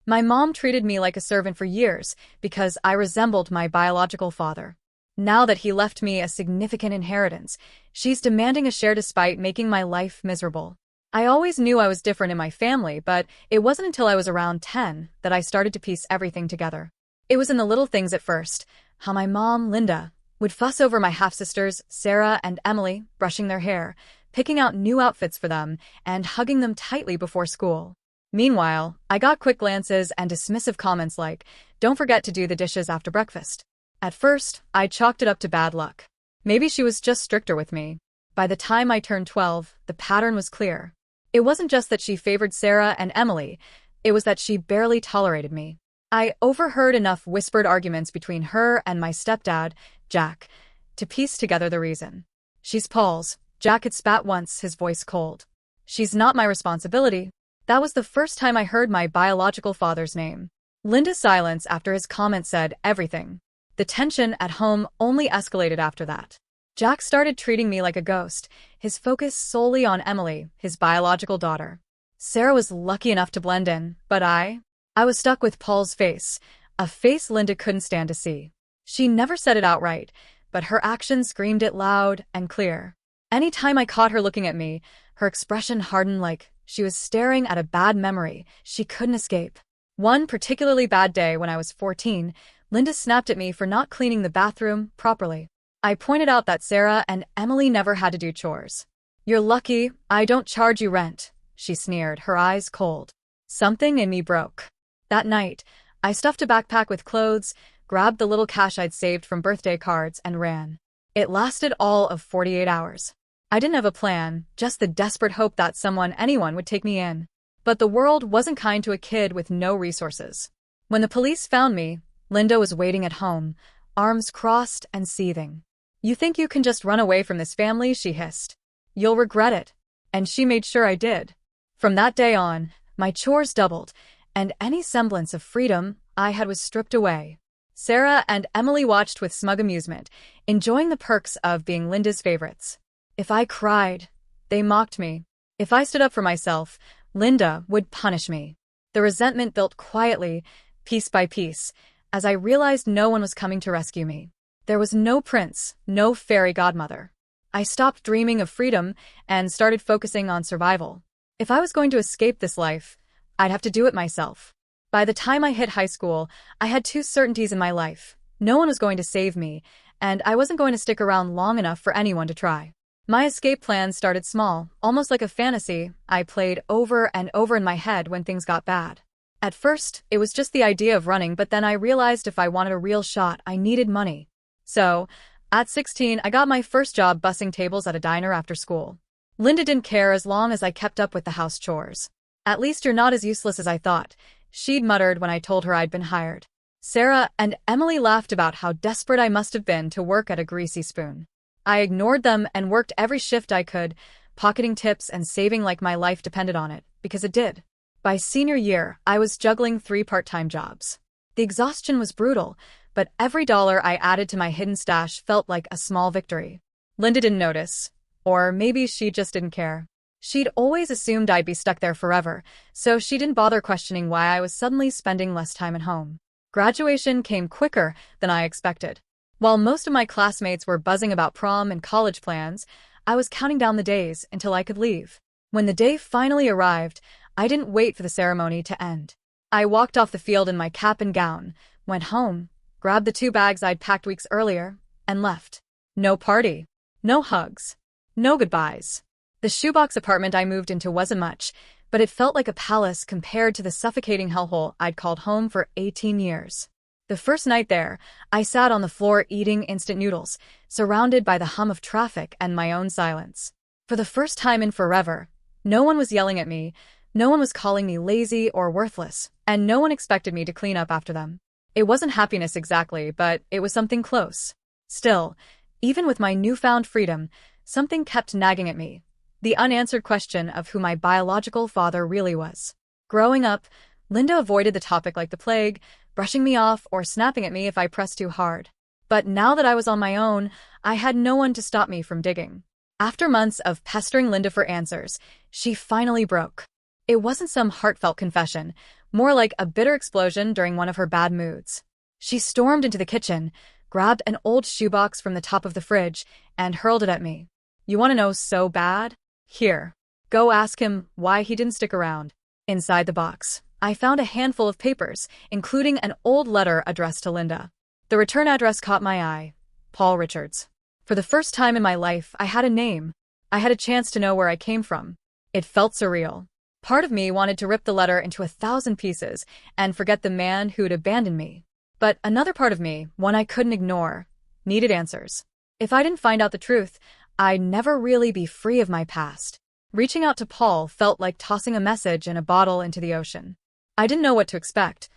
My mom treated me like a servant for years because I resembled my biological father. Now that he left me a significant inheritance, she's demanding a share despite making my life miserable. I always knew I was different in my family, but it wasn't until I was around 10 that I started to piece everything together. It was in the little things at first, how my mom, Linda, would fuss over my half-sisters, Sarah and Emily, brushing their hair, picking out new outfits for them, and hugging them tightly before school. Meanwhile, I got quick glances and dismissive comments like, "Don't forget to do the dishes after breakfast." At first, I chalked it up to bad luck. Maybe she was just stricter with me. By the time I turned 12, the pattern was clear. It wasn't just that she favored Sarah and Emily, it was that she barely tolerated me. I overheard enough whispered arguments between her and my stepdad, Jack, to piece together the reason. "She's Paul's," Jack had spat once, his voice cold. "She's not my responsibility." That was the first time I heard my biological father's name. Linda's silence after his comment said everything. The tension at home only escalated after that. Jack started treating me like a ghost, his focus solely on Emily, his biological daughter. Sarah was lucky enough to blend in, but I was stuck with Paul's face, a face Linda couldn't stand to see. She never said it outright, but her actions screamed it loud and clear. Any time I caught her looking at me, her expression hardened like she was staring at a bad memory she couldn't escape. One particularly bad day when I was 14, Linda snapped at me for not cleaning the bathroom properly. I pointed out that Sarah and Emily never had to do chores. "You're lucky I don't charge you rent," she sneered, her eyes cold. Something in me broke. That night, I stuffed a backpack with clothes, grabbed the little cash I'd saved from birthday cards, and ran. It lasted all of 48 hours. I didn't have a plan, just the desperate hope that anyone would take me in. But the world wasn't kind to a kid with no resources. When the police found me, Linda was waiting at home, arms crossed and seething. "You think you can just run away from this family?" she hissed. "You'll regret it." And she made sure I did. From that day on, my chores doubled, and any semblance of freedom I had was stripped away. Sarah and Emily watched with smug amusement, enjoying the perks of being Linda's favorites. If I cried, they mocked me. If I stood up for myself, Linda would punish me. The resentment built quietly, piece by piece, as I realized no one was coming to rescue me. There was no prince, no fairy godmother. I stopped dreaming of freedom and started focusing on survival. If I was going to escape this life, I'd have to do it myself. By the time I hit high school, I had two certainties in my life. No one was going to save me, and I wasn't going to stick around long enough for anyone to try. My escape plan started small, almost like a fantasy I played over and over in my head when things got bad. At first, it was just the idea of running, but then I realized if I wanted a real shot, I needed money. So, at 16, I got my first job bussing tables at a diner after school. Linda didn't care as long as I kept up with the house chores. "At least you're not as useless as I thought," she'd muttered when I told her I'd been hired. Sarah and Emily laughed about how desperate I must have been to work at a greasy spoon. I ignored them and worked every shift I could, pocketing tips and saving like my life depended on it, because it did. By senior year, I was juggling 3 part-time jobs. The exhaustion was brutal, but every dollar I added to my hidden stash felt like a small victory. Linda didn't notice, or maybe she just didn't care. She'd always assumed I'd be stuck there forever, so she didn't bother questioning why I was suddenly spending less time at home. Graduation came quicker than I expected. While most of my classmates were buzzing about prom and college plans, I was counting down the days until I could leave. When the day finally arrived, I didn't wait for the ceremony to end. I walked off the field in my cap and gown, went home, grabbed the 2 bags I'd packed weeks earlier, and left. No party. No hugs. No goodbyes. The shoebox apartment I moved into wasn't much, but it felt like a palace compared to the suffocating hellhole I'd called home for 18 years. The first night there, I sat on the floor eating instant noodles, surrounded by the hum of traffic and my own silence. For the first time in forever, no one was yelling at me, no one was calling me lazy or worthless, and no one expected me to clean up after them. It wasn't happiness exactly, but it was something close. Still, even with my newfound freedom, something kept nagging at me. The unanswered question of who my biological father really was. Growing up, Linda avoided the topic like the plague, brushing me off or snapping at me if I pressed too hard. But now that I was on my own, I had no one to stop me from digging. After months of pestering Linda for answers, she finally broke. It wasn't some heartfelt confession, More like a bitter explosion during one of her bad moods. She stormed into the kitchen, grabbed an old shoebox from the top of the fridge, and hurled it at me. You want to know so bad? Here. Go ask him why he didn't stick around. Inside the box, I found a handful of papers, including an old letter addressed to Linda. The return address caught my eye. Paul Richards. For the first time in my life, I had a name. I had a chance to know where I came from. It felt surreal. Part of me wanted to rip the letter into 1,000 pieces and forget the man who'd abandoned me. But another part of me, one I couldn't ignore, needed answers. If I didn't find out the truth, I'd never really be free of my past. Reaching out to Paul felt like tossing a message in a bottle into the ocean. I didn't know what to expect,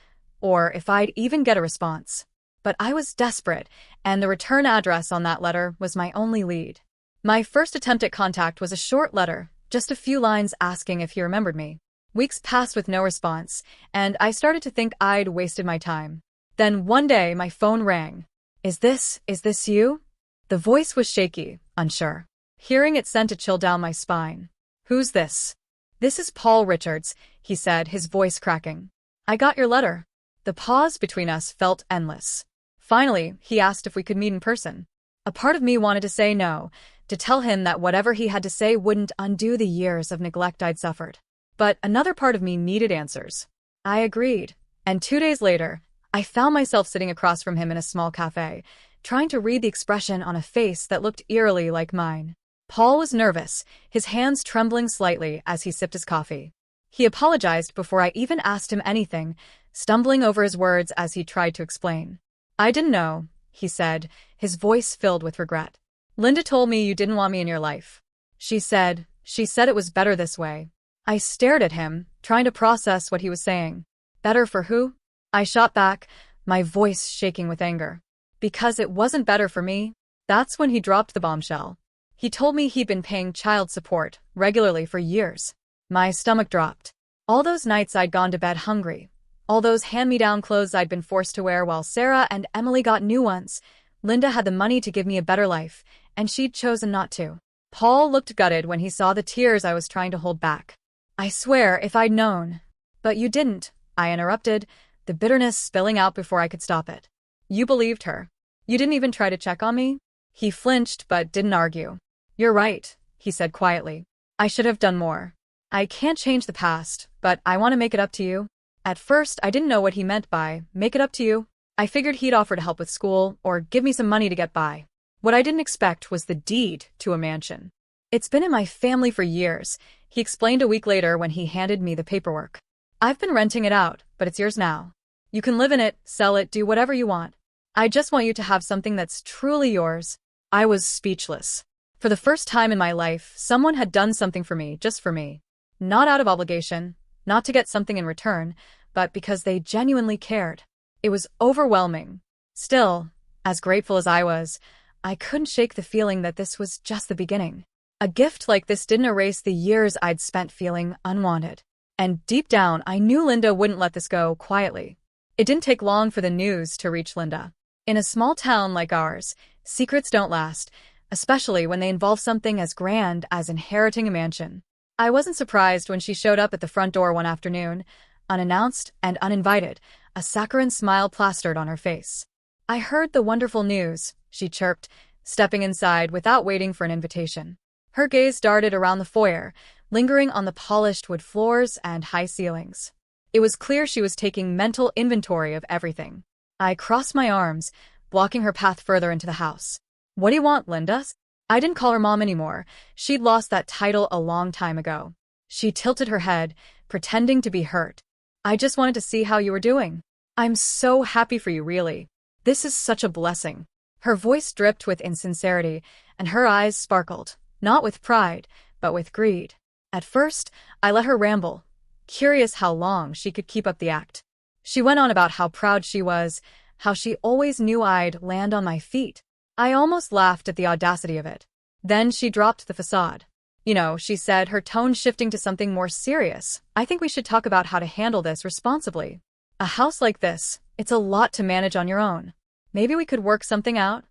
or if I'd even get a response. But I was desperate, and the return address on that letter was my only lead. My first attempt at contact was a short letter, just a few lines asking if he remembered me. Weeks passed with no response, and I started to think I'd wasted my time. Then one day my phone rang. Is this you? The voice was shaky, unsure. Hearing it sent a chill down my spine. Who's this? This is Paul Richards, he said, his voice cracking. I got your letter. The pause between us felt endless. Finally, he asked if we could meet in person. A part of me wanted to say no, to tell him that whatever he had to say wouldn't undo the years of neglect I'd suffered. But another part of me needed answers. I agreed, and 2 days later, I found myself sitting across from him in a small cafe, trying to read the expression on a face that looked eerily like mine. Paul was nervous, his hands trembling slightly as he sipped his coffee. He apologized before I even asked him anything, stumbling over his words as he tried to explain. I didn't know, he said, his voice filled with regret. Linda told me you didn't want me in your life. She said it was better this way. I stared at him, trying to process what he was saying. Better for who? I shot back, my voice shaking with anger. Because it wasn't better for me. That's when he dropped the bombshell. He told me he'd been paying child support regularly for years. My stomach dropped. All those nights I'd gone to bed hungry. All those hand-me-down clothes I'd been forced to wear while Sarah and Emily got new ones. Linda had the money to give me a better life, and she'd chosen not to. Paul looked gutted when he saw the tears I was trying to hold back. I swear, if I'd known. But you didn't, I interrupted, the bitterness spilling out before I could stop it. You believed her. You didn't even try to check on me? He flinched but didn't argue. You're right, he said quietly. I should have done more. I can't change the past, but I want to make it up to you. At first, I didn't know what he meant by, make it up to you. I figured he'd offer to help with school, or give me some money to get by. What I didn't expect was the deed to a mansion. It's been in my family for years, he explained a week later when he handed me the paperwork. I've been renting it out, but it's yours now. You can live in it, sell it, do whatever you want. I just want you to have something that's truly yours. I was speechless. For the first time in my life, someone had done something for me, just for me. Not out of obligation, not to get something in return, but because they genuinely cared. It was overwhelming. Still, as grateful as I was, I couldn't shake the feeling that this was just the beginning. A gift like this didn't erase the years I'd spent feeling unwanted. And deep down, I knew Linda wouldn't let this go quietly. It didn't take long for the news to reach Linda. In a small town like ours, secrets don't last, especially when they involve something as grand as inheriting a mansion. I wasn't surprised when she showed up at the front door one afternoon, unannounced and uninvited, a saccharine smile plastered on her face. I heard the wonderful news, she chirped, stepping inside without waiting for an invitation. Her gaze darted around the foyer, lingering on the polished wood floors and high ceilings. It was clear she was taking mental inventory of everything. I crossed my arms, blocking her path further into the house. What do you want, Linda? I didn't call her mom anymore. She'd lost that title a long time ago. She tilted her head, pretending to be hurt. I just wanted to see how you were doing. I'm so happy for you, really. This is such a blessing. Her voice dripped with insincerity, and her eyes sparkled, not with pride, but with greed. At first, I let her ramble, curious how long she could keep up the act. She went on about how proud she was, how she always knew I'd land on my feet. I almost laughed at the audacity of it. Then she dropped the facade. You know, she said, her tone shifting to something more serious. I think we should talk about how to handle this responsibly. A house like this, it's a lot to manage on your own. Maybe we could work something out?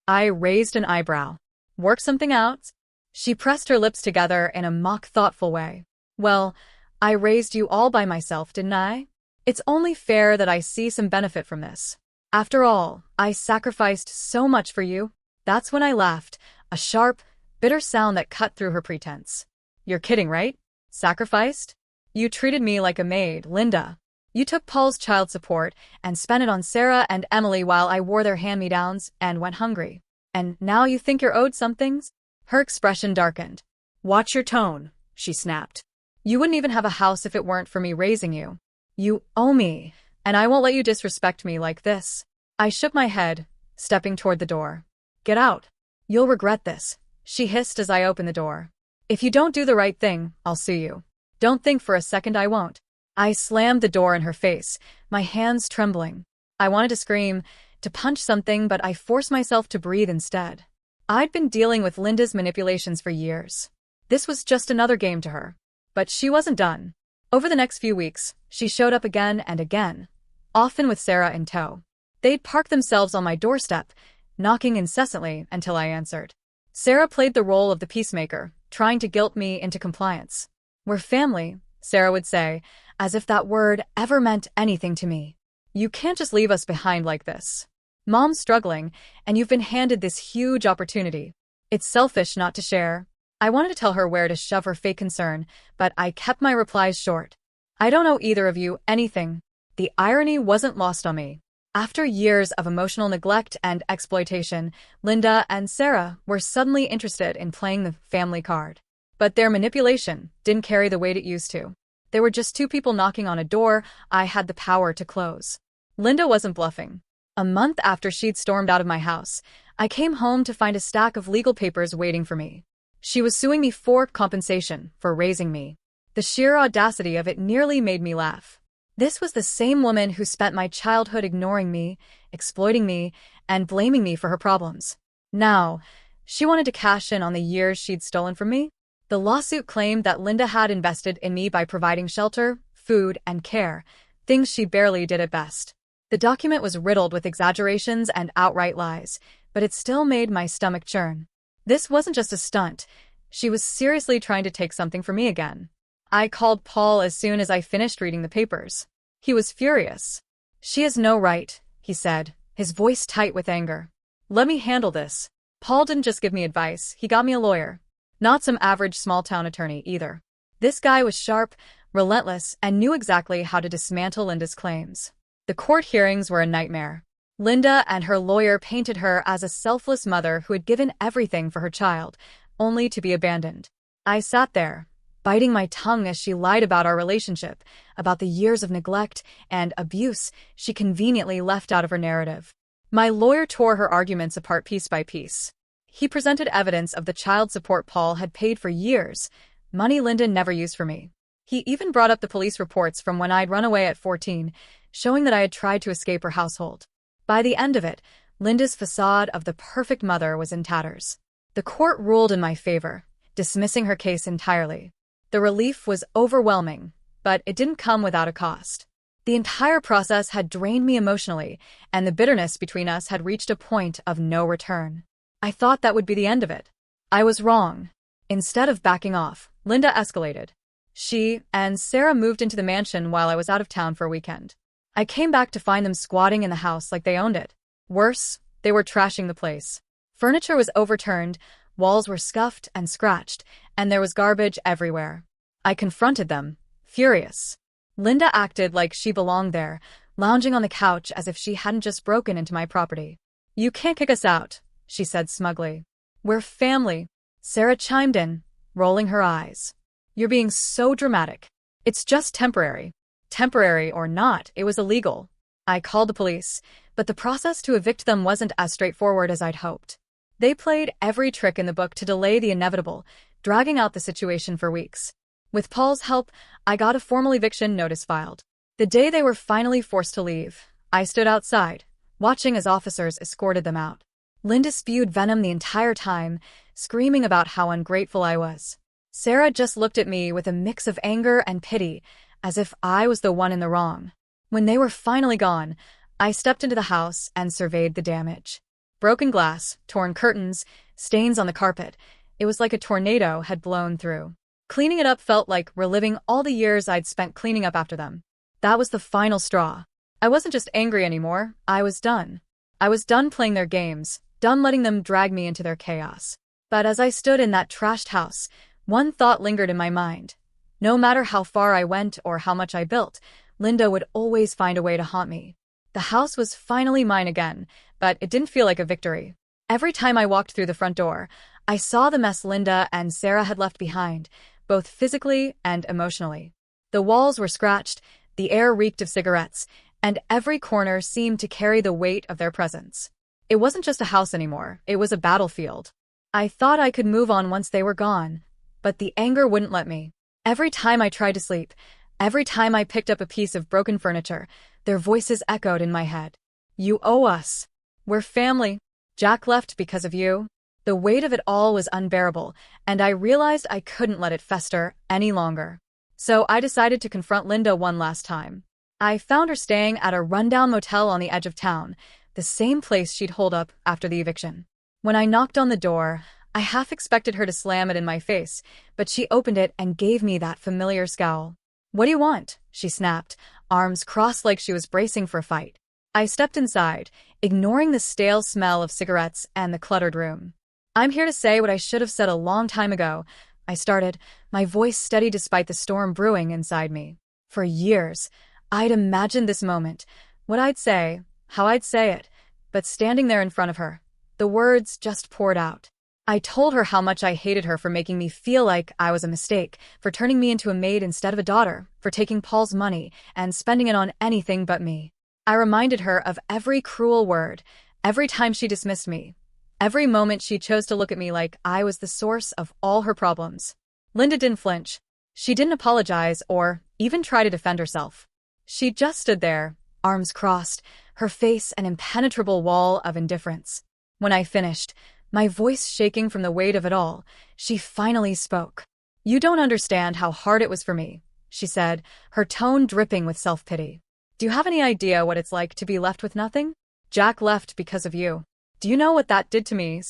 I raised an eyebrow. Work something out? She pressed her lips together in a mock thoughtful way. Well, I raised you all by myself, didn't I? It's only fair that I see some benefit from this. After all, I sacrificed so much for you. That's when I laughed, a sharp, bitter sound that cut through her pretense. You're kidding, right? Sacrificed? You treated me like a maid, Linda. You took Paul's child support and spent it on Sarah and Emily while I wore their hand-me-downs and went hungry. And now you think you're owed some things? Her expression darkened. Watch your tone, she snapped. You wouldn't even have a house if it weren't for me raising you. You owe me, and I won't let you disrespect me like this. I shook my head, stepping toward the door. Get out. You'll regret this, she hissed as I opened the door. If you don't do the right thing, I'll sue you. Don't think for a second I won't. I slammed the door in her face, my hands trembling. I wanted to scream, to punch something, but I forced myself to breathe instead. I'd been dealing with Linda's manipulations for years. This was just another game to her. But she wasn't done. Over the next few weeks, she showed up again and again, often with Sarah in tow. They'd park themselves on my doorstep, knocking incessantly until I answered. Sarah played the role of the peacemaker, trying to guilt me into compliance. We're family, Sarah would say, as if that word ever meant anything to me. You can't just leave us behind like this. Mom's struggling, and you've been handed this huge opportunity. It's selfish not to share. I wanted to tell her where to shove her fake concern, but I kept my replies short. I don't owe either of you anything. The irony wasn't lost on me. After years of emotional neglect and exploitation, Linda and Sarah were suddenly interested in playing the family card. But their manipulation didn't carry the weight it used to. There were just two people knocking on a door I had the power to close. Linda wasn't bluffing. A month after she'd stormed out of my house, I came home to find a stack of legal papers waiting for me. She was suing me for compensation for raising me. The sheer audacity of it nearly made me laugh. This was the same woman who spent my childhood ignoring me, exploiting me, and blaming me for her problems. Now, she wanted to cash in on the years she'd stolen from me. The lawsuit claimed that Linda had invested in me by providing shelter, food, and care, things she barely did at best. The document was riddled with exaggerations and outright lies, but it still made my stomach churn. This wasn't just a stunt. She was seriously trying to take something from me again. I called Paul as soon as I finished reading the papers. He was furious. She has no right, he said, his voice tight with anger. Let me handle this. Paul didn't just give me advice, he got me a lawyer. Not some average small-town attorney, either. This guy was sharp, relentless, and knew exactly how to dismantle Linda's claims. The court hearings were a nightmare. Linda and her lawyer painted her as a selfless mother who had given everything for her child, only to be abandoned. I sat there, biting my tongue as she lied about our relationship, about the years of neglect and abuse she conveniently left out of her narrative. My lawyer tore her arguments apart piece by piece. He presented evidence of the child support Paul had paid for years, money Linda never used for me. He even brought up the police reports from when I'd run away at 14, showing that I had tried to escape her household. By the end of it, Linda's facade of the perfect mother was in tatters. The court ruled in my favor, dismissing her case entirely. The relief was overwhelming, but it didn't come without a cost. The entire process had drained me emotionally, and the bitterness between us had reached a point of no return. I thought that would be the end of it. I was wrong. Instead of backing off, Linda escalated. She and Sarah moved into the mansion while I was out of town for a weekend. I came back to find them squatting in the house like they owned it. Worse, they were trashing the place. Furniture was overturned, walls were scuffed and scratched, and there was garbage everywhere. I confronted them, furious. Linda acted like she belonged there, lounging on the couch as if she hadn't just broken into my property. You can't kick us out, she said smugly. We're family, Sarah chimed in, rolling her eyes. You're being so dramatic. It's just temporary. Temporary or not, it was illegal. I called the police, but the process to evict them wasn't as straightforward as I'd hoped. They played every trick in the book to delay the inevitable, dragging out the situation for weeks. With Paul's help, I got a formal eviction notice filed. The day they were finally forced to leave, I stood outside, watching as officers escorted them out. Linda spewed venom the entire time, screaming about how ungrateful I was. Sarah just looked at me with a mix of anger and pity, as if I was the one in the wrong. When they were finally gone, I stepped into the house and surveyed the damage. Broken glass, torn curtains, stains on the carpet. It was like a tornado had blown through. Cleaning it up felt like reliving all the years I'd spent cleaning up after them. That was the final straw. I wasn't just angry anymore, I was done. I was done playing their games, done letting them drag me into their chaos. But as I stood in that trashed house, one thought lingered in my mind. No matter how far I went or how much I built, Linda would always find a way to haunt me. The house was finally mine again, but it didn't feel like a victory. Every time I walked through the front door, I saw the mess Linda and Sarah had left behind, both physically and emotionally. The walls were scratched, the air reeked of cigarettes, and every corner seemed to carry the weight of their presence. It wasn't just a house anymore, it was a battlefield. I thought I could move on once they were gone, but the anger wouldn't let me. Every time I tried to sleep, every time I picked up a piece of broken furniture, their voices echoed in my head. You owe us. We're family. Jack left because of you. The weight of it all was unbearable, and I realized I couldn't let it fester any longer. So I decided to confront Linda one last time. I found her staying at a rundown motel on the edge of town, the same place she'd holed up after the eviction. When I knocked on the door, I half expected her to slam it in my face, but she opened it and gave me that familiar scowl. What do you want? She snapped, arms crossed like she was bracing for a fight. I stepped inside, ignoring the stale smell of cigarettes and the cluttered room. I'm here to say what I should have said a long time ago, I started, my voice steady despite the storm brewing inside me. For years, I'd imagined this moment, what I'd say, how I'd say it, but standing there in front of her, the words just poured out. I told her how much I hated her for making me feel like I was a mistake, for turning me into a maid instead of a daughter, for taking Paul's money and spending it on anything but me. I reminded her of every cruel word, every time she dismissed me, every moment she chose to look at me like I was the source of all her problems. Linda didn't flinch. She didn't apologize or even try to defend herself. She just stood there, arms crossed, her face an impenetrable wall of indifference. When I finished, my voice shaking from the weight of it all, she finally spoke. You don't understand how hard it was for me, she said, her tone dripping with self-pity. Do you have any idea what it's like to be left with nothing? Jack left because of you. Do you know what that did to me?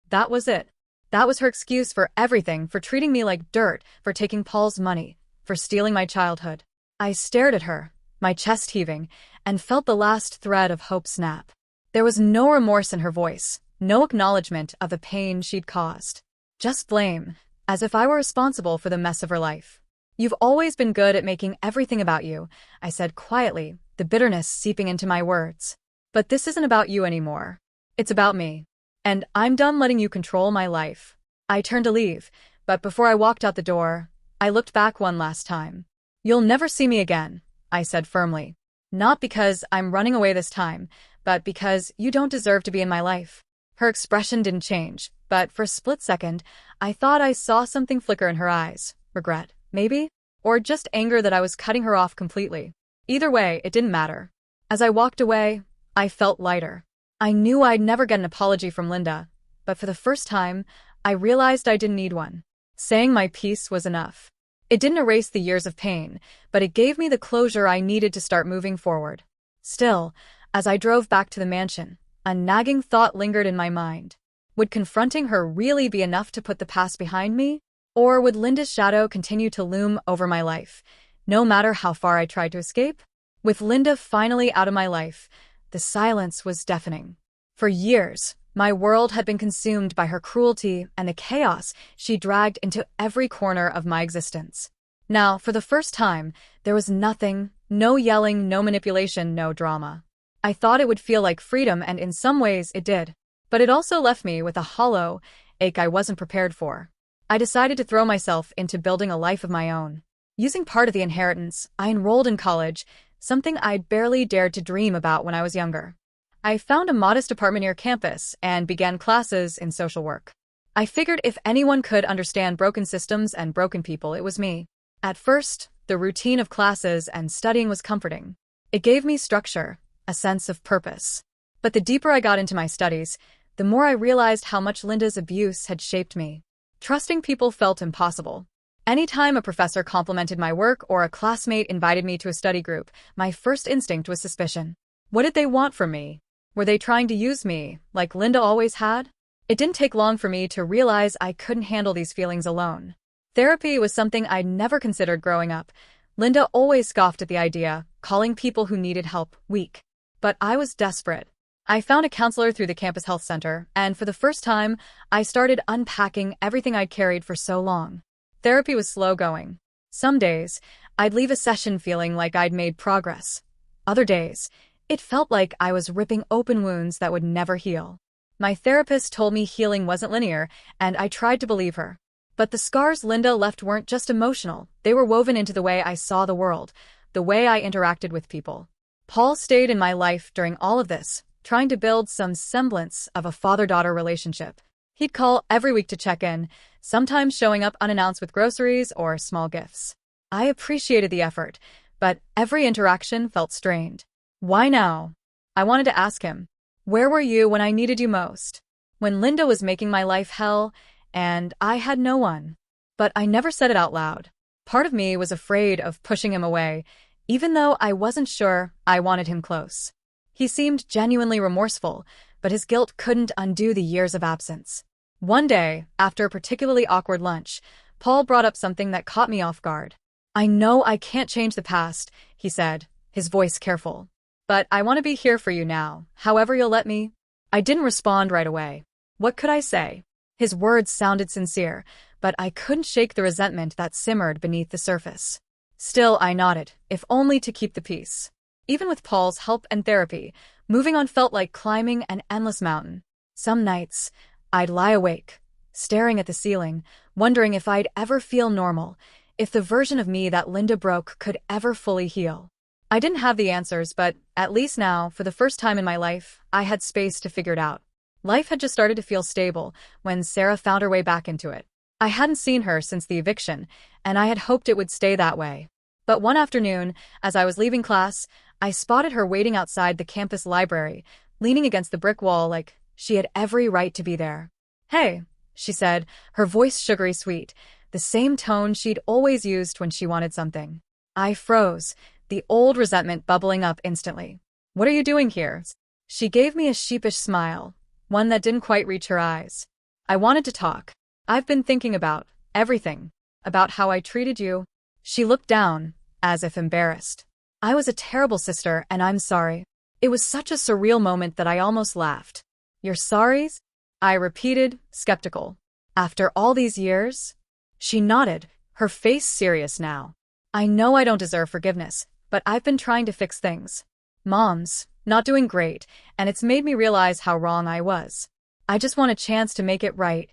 That was it. That was her excuse for everything, for treating me like dirt, for taking Paul's money, for stealing my childhood. I stared at her, my chest heaving, and felt the last thread of hope snap. There was no remorse in her voice, no acknowledgement of the pain she'd caused. Just blame, as if I were responsible for the mess of her life. You've always been good at making everything about you, I said quietly, the bitterness seeping into my words. But this isn't about you anymore. It's about me. And I'm done letting you control my life. I turned to leave, but before I walked out the door, I looked back one last time. You'll never see me again, I said firmly. Not because I'm running away this time, but because you don't deserve to be in my life. Her expression didn't change, but for a split second, I thought I saw something flicker in her eyes. Regret, maybe? Or just anger that I was cutting her off completely. Either way, it didn't matter. As I walked away, I felt lighter. I knew I'd never get an apology from Linda, but for the first time, I realized I didn't need one. Saying my piece was enough. It didn't erase the years of pain, but it gave me the closure I needed to start moving forward. Still, as I drove back to the mansion, a nagging thought lingered in my mind. Would confronting her really be enough to put the past behind me? Or would Linda's shadow continue to loom over my life, no matter how far I tried to escape? With Linda finally out of my life, the silence was deafening. For years, my world had been consumed by her cruelty and the chaos she dragged into every corner of my existence. Now, for the first time, there was nothing, no yelling, no manipulation, no drama. I thought it would feel like freedom, and in some ways it did. But it also left me with a hollow ache I wasn't prepared for. I decided to throw myself into building a life of my own. Using part of the inheritance, I enrolled in college, something I'd barely dared to dream about when I was younger. I found a modest apartment near campus and began classes in social work. I figured if anyone could understand broken systems and broken people, it was me. At first, the routine of classes and studying was comforting. It gave me structure, a sense of purpose. But the deeper I got into my studies, the more I realized how much Linda's abuse had shaped me. Trusting people felt impossible. Anytime a professor complimented my work or a classmate invited me to a study group, my first instinct was suspicion. What did they want from me? Were they trying to use me, like Linda always had? It didn't take long for me to realize I couldn't handle these feelings alone. Therapy was something I'd never considered growing up. Linda always scoffed at the idea, calling people who needed help weak. But I was desperate. I found a counselor through the campus health center, and for the first time, I started unpacking everything I'd carried for so long. Therapy was slow going. Some days, I'd leave a session feeling like I'd made progress. Other days, it felt like I was ripping open wounds that would never heal. My therapist told me healing wasn't linear, and I tried to believe her. But the scars Linda left weren't just emotional, they were woven into the way I saw the world, the way I interacted with people. Paul stayed in my life during all of this, trying to build some semblance of a father-daughter relationship. He'd call every week to check in, sometimes showing up unannounced with groceries or small gifts. I appreciated the effort, but every interaction felt strained. Why now? I wanted to ask him. Where were you when I needed you most? When Linda was making my life hell, and I had no one. But I never said it out loud. Part of me was afraid of pushing him away, even though I wasn't sure I wanted him close. He seemed genuinely remorseful, but his guilt couldn't undo the years of absence. One day, after a particularly awkward lunch, Paul brought up something that caught me off guard. I know I can't change the past, he said, his voice careful. But I want to be here for you now, however you'll let me. I didn't respond right away. What could I say? His words sounded sincere, but I couldn't shake the resentment that simmered beneath the surface. Still, I nodded, if only to keep the peace. Even with Paul's help and therapy, moving on felt like climbing an endless mountain. Some nights, I'd lie awake, staring at the ceiling, wondering if I'd ever feel normal, if the version of me that Linda broke could ever fully heal. I didn't have the answers, but at least now, for the first time in my life, I had space to figure it out. Life had just started to feel stable when Sarah found her way back into it. I hadn't seen her since the eviction, and I had hoped it would stay that way. But one afternoon, as I was leaving class, I spotted her waiting outside the campus library, leaning against the brick wall like she had every right to be there. Hey, she said, her voice sugary sweet, the same tone she'd always used when she wanted something. I froze, the old resentment bubbling up instantly. What are you doing here? She gave me a sheepish smile, one that didn't quite reach her eyes. I wanted to talk. I've been thinking about everything, about how I treated you. She looked down, as if embarrassed. I was a terrible sister, and I'm sorry. It was such a surreal moment that I almost laughed. You're sorry? I repeated, skeptical. After all these years? She nodded, her face serious now. I know I don't deserve forgiveness, but I've been trying to fix things. Mom's not doing great, and it's made me realize how wrong I was. I just want a chance to make it right.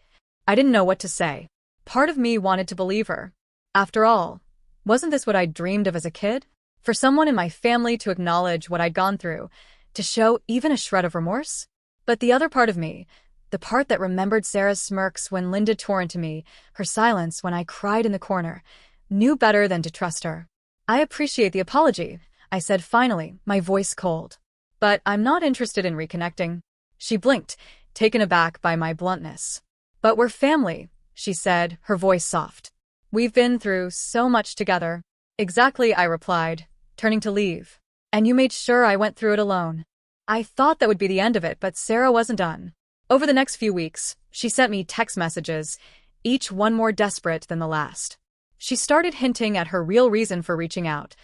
I didn't know what to say. Part of me wanted to believe her. After all, wasn't this what I'd dreamed of as a kid? For someone in my family to acknowledge what I'd gone through, to show even a shred of remorse? But the other part of me, the part that remembered Sarah's smirks when Linda tore into me, her silence when I cried in the corner, knew better than to trust her. I appreciate the apology, I said finally, my voice cold. But I'm not interested in reconnecting. She blinked, taken aback by my bluntness. But we're family, she said, her voice soft. We've been through so much together. Exactly, I replied, turning to leave. And you made sure I went through it alone. I thought that would be the end of it, but Sarah wasn't done. Over the next few weeks, she sent me text messages, each one more desperate than the last. She started hinting at her real reason for reaching out.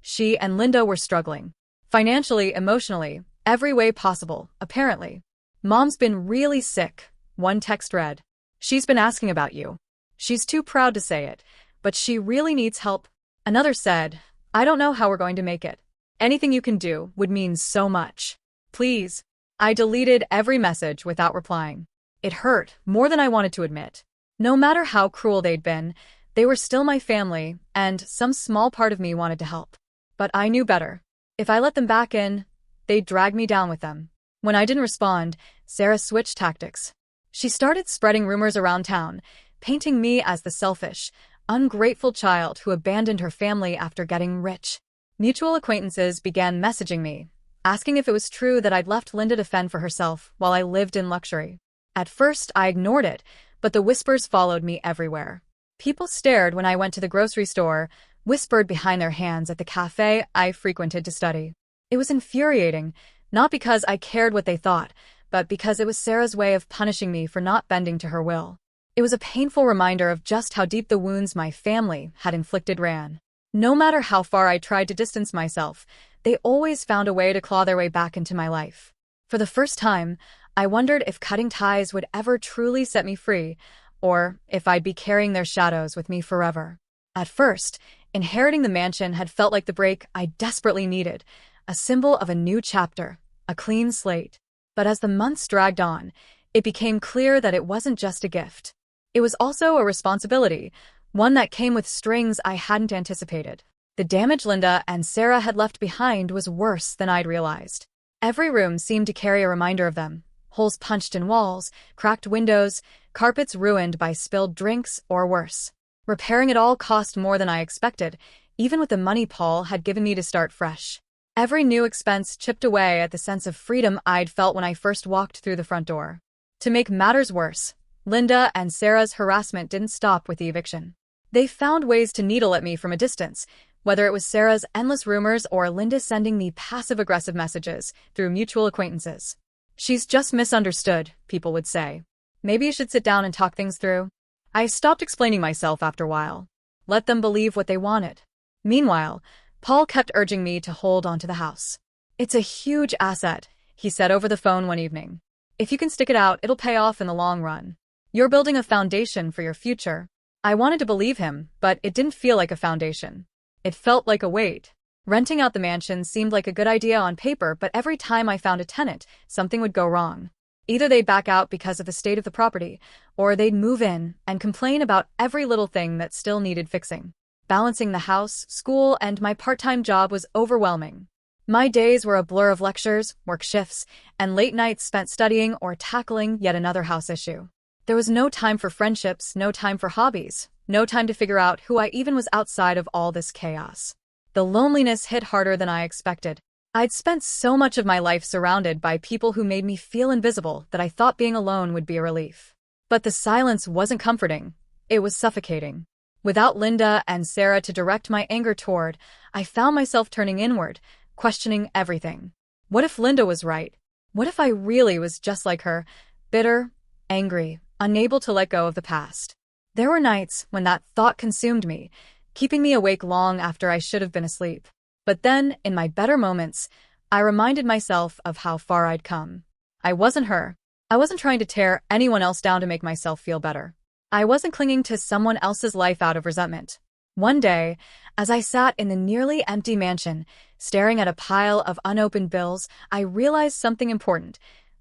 She and Linda were struggling. Financially, emotionally, every way possible, apparently. Mom's been really sick, one text read. She's been asking about you. She's too proud to say it, but she really needs help. Another said, I don't know how we're going to make it. Anything you can do would mean so much. Please. I deleted every message without replying. It hurt more than I wanted to admit. No matter how cruel they'd been, they were still my family, and some small part of me wanted to help. But I knew better. If I let them back in, they'd drag me down with them. When I didn't respond, Sarah switched tactics. She started spreading rumors around town, painting me as the selfish, ungrateful child who abandoned her family after getting rich. Mutual acquaintances began messaging me, asking if it was true that I'd left Linda to fend for herself while I lived in luxury. At first, I ignored it, but the whispers followed me everywhere. People stared when I went to the grocery store, whispered behind their hands at the cafe I frequented to study. It was infuriating, not because I cared what they thought, but because it was Sarah's way of punishing me for not bending to her will. It was a painful reminder of just how deep the wounds my family had inflicted ran. No matter how far I tried to distance myself, they always found a way to claw their way back into my life. For the first time, I wondered if cutting ties would ever truly set me free, or if I'd be carrying their shadows with me forever. At first, inheriting the mansion had felt like the break I desperately needed, a symbol of a new chapter, a clean slate. But as the months dragged on, it became clear that it wasn't just a gift. It was also a responsibility, one that came with strings I hadn't anticipated. The damage Linda and Sarah had left behind was worse than I'd realized. Every room seemed to carry a reminder of them: holes punched in walls, cracked windows, carpets ruined by spilled drinks, or worse. Repairing it all cost more than I expected, even with the money Paul had given me to start fresh. Every new expense chipped away at the sense of freedom I'd felt when I first walked through the front door. To make matters worse, Linda and Sarah's harassment didn't stop with the eviction. They found ways to needle at me from a distance, whether it was Sarah's endless rumors or Linda sending me passive-aggressive messages through mutual acquaintances. "She's just misunderstood," people would say. "Maybe you should sit down and talk things through." I stopped explaining myself after a while. Let them believe what they wanted. Meanwhile, Paul kept urging me to hold on to the house. "It's a huge asset," he said over the phone one evening. "If you can stick it out, it'll pay off in the long run. You're building a foundation for your future." I wanted to believe him, but it didn't feel like a foundation. It felt like a weight. Renting out the mansion seemed like a good idea on paper, but every time I found a tenant, something would go wrong. Either they'd back out because of the state of the property, or they'd move in and complain about every little thing that still needed fixing. Balancing the house, school, and my part-time job was overwhelming. My days were a blur of lectures, work shifts, and late nights spent studying or tackling yet another house issue. There was no time for friendships, no time for hobbies, no time to figure out who I even was outside of all this chaos. The loneliness hit harder than I expected. I'd spent so much of my life surrounded by people who made me feel invisible that I thought being alone would be a relief. But the silence wasn't comforting. It was suffocating. Without Linda and Sarah to direct my anger toward, I found myself turning inward, questioning everything. What if Linda was right? What if I really was just like her, bitter, angry, unable to let go of the past? There were nights when that thought consumed me, keeping me awake long after I should have been asleep. But then, in my better moments, I reminded myself of how far I'd come. I wasn't her. I wasn't trying to tear anyone else down to make myself feel better. I wasn't clinging to someone else's life out of resentment. One day, as I sat in the nearly empty mansion, staring at a pile of unopened bills, I realized something important.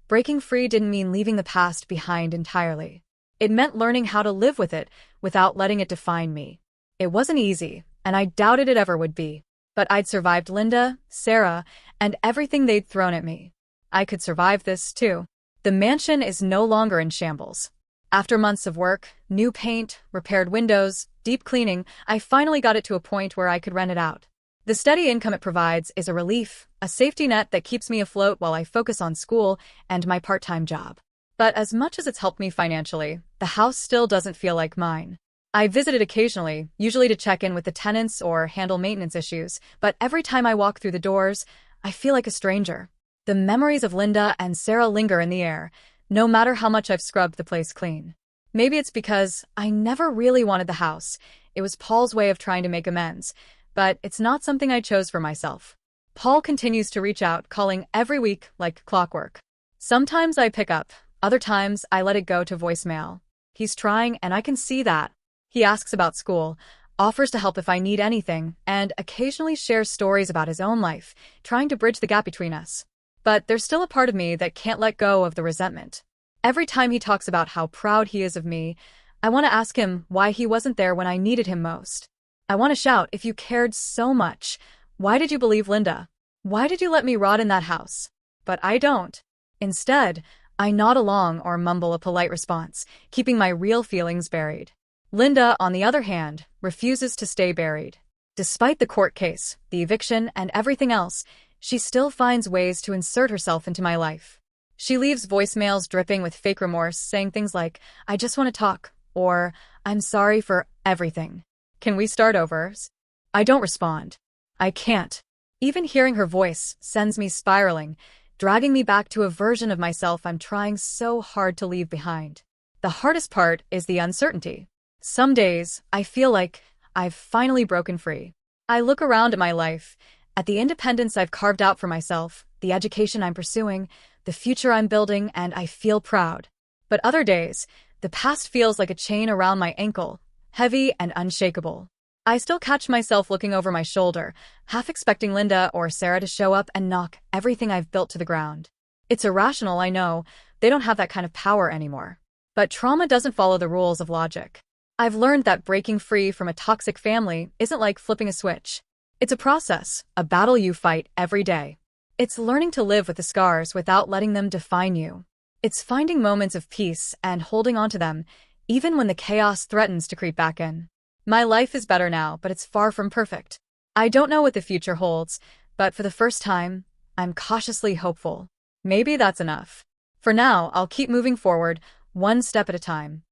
Breaking free didn't mean leaving the past behind entirely. It meant learning how to live with it without letting it define me. It wasn't easy, and I doubted it ever would be. But I'd survived Linda, Sarah, and everything they'd thrown at me. I could survive this, too. The mansion is no longer in shambles. After months of work, new paint, repaired windows, deep cleaning, I finally got it to a point where I could rent it out. The steady income it provides is a relief, a safety net that keeps me afloat while I focus on school and my part-time job. But as much as it's helped me financially, the house still doesn't feel like mine. I visit it occasionally, usually to check in with the tenants or handle maintenance issues, but every time I walk through the doors, I feel like a stranger. The memories of Linda and Sarah linger in the air, no matter how much I've scrubbed the place clean. Maybe it's because I never really wanted the house. It was Paul's way of trying to make amends, but it's not something I chose for myself. Paul continues to reach out, calling every week like clockwork. Sometimes I pick up, other times I let it go to voicemail. He's trying, and I can see that. He asks about school, offers to help if I need anything, and occasionally shares stories about his own life, trying to bridge the gap between us. But there's still a part of me that can't let go of the resentment. Every time he talks about how proud he is of me, I want to ask him why he wasn't there when I needed him most. I want to shout, if you cared so much, why did you believe Linda? Why did you let me rot in that house? But I don't. Instead, I nod along or mumble a polite response, keeping my real feelings buried. Linda, on the other hand, refuses to stay buried. Despite the court case, the eviction, and everything else, she still finds ways to insert herself into my life. She leaves voicemails dripping with fake remorse, saying things like, "I just want to talk," or "I'm sorry for everything. Can we start over?" I don't respond. I can't. Even hearing her voice sends me spiraling, dragging me back to a version of myself I'm trying so hard to leave behind. The hardest part is the uncertainty. Some days, I feel like I've finally broken free. I look around at my life, at the independence I've carved out for myself, the education I'm pursuing, the future I'm building, and I feel proud. But other days, the past feels like a chain around my ankle, heavy and unshakable. I still catch myself looking over my shoulder, half expecting Linda or Sarah to show up and knock everything I've built to the ground. It's irrational, I know. They don't have that kind of power anymore. But trauma doesn't follow the rules of logic. I've learned that breaking free from a toxic family isn't like flipping a switch. It's a process, a battle you fight every day. It's learning to live with the scars without letting them define you. It's finding moments of peace and holding on to them, even when the chaos threatens to creep back in. My life is better now, but it's far from perfect. I don't know what the future holds, but for the first time, I'm cautiously hopeful. Maybe that's enough. For now, I'll keep moving forward, one step at a time.